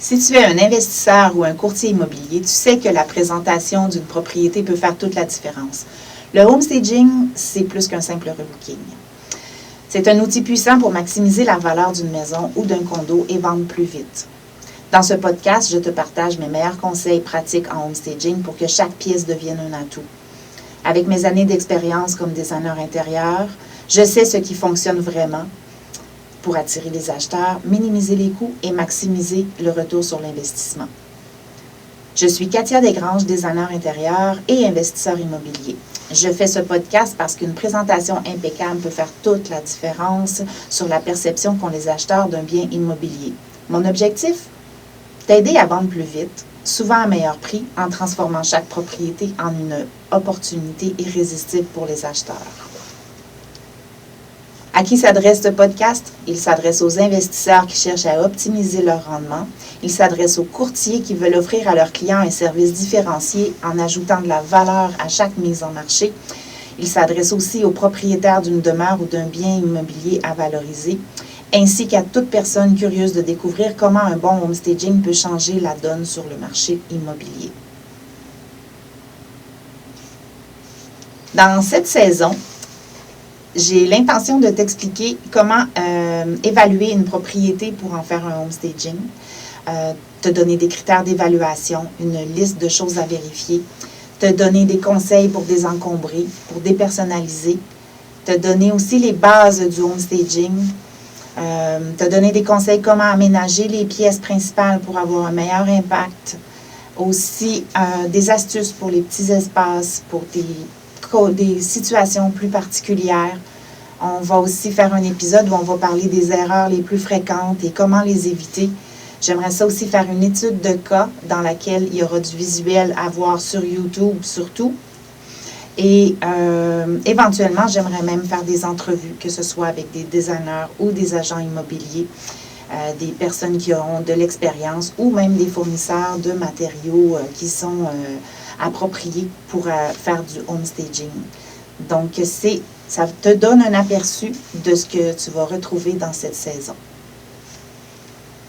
Si tu es un investisseur ou un courtier immobilier, tu sais que la présentation d'une propriété peut faire toute la différence. Le home staging, c'est plus qu'un simple rebooking. C'est un outil puissant pour maximiser la valeur d'une maison ou d'un condo et vendre plus vite. Dans ce podcast, je te partage mes meilleurs conseils pratiques en home staging pour que chaque pièce devienne un atout. Avec mes années d'expérience comme designer intérieur, je sais ce qui fonctionne vraiment pour attirer les acheteurs, minimiser les coûts et maximiser le retour sur l'investissement. Je suis Katia Desgranges, designer intérieur et investisseur immobilier. Je fais ce podcast parce qu'une présentation impeccable peut faire toute la différence sur la perception qu'ont les acheteurs d'un bien immobilier. Mon objectif? T'aider à vendre plus vite, souvent à meilleur prix, en transformant chaque propriété en une opportunité irrésistible pour les acheteurs. À qui s'adresse ce podcast? Il s'adresse aux investisseurs qui cherchent à optimiser leur rendement. Il s'adresse aux courtiers qui veulent offrir à leurs clients un service différencié en ajoutant de la valeur à chaque mise en marché. Il s'adresse aussi aux propriétaires d'une demeure ou d'un bien immobilier à valoriser, ainsi qu'à toute personne curieuse de découvrir comment un bon home staging peut changer la donne sur le marché immobilier. Dans cette saison, j'ai l'intention de t'expliquer comment évaluer une propriété pour en faire un home staging, te donner des critères d'évaluation, une liste de choses à vérifier, te donner des conseils pour désencombrer, pour dépersonnaliser, te donner aussi les bases du home staging, te donner des conseils comment aménager les pièces principales pour avoir un meilleur impact, aussi des astuces pour les petits espaces, pour des situations plus particulières. On va aussi faire un épisode où on va parler des erreurs les plus fréquentes et comment les éviter. J'aimerais ça aussi faire une étude de cas dans laquelle il y aura du visuel à voir sur YouTube surtout. Et éventuellement, j'aimerais même faire des entrevues, que ce soit avec des designers ou des agents immobiliers, des personnes qui auront de l'expérience ou même des fournisseurs de matériaux qui sont appropriés pour faire du home staging. Donc, ça te donne un aperçu de ce que tu vas retrouver dans cette saison.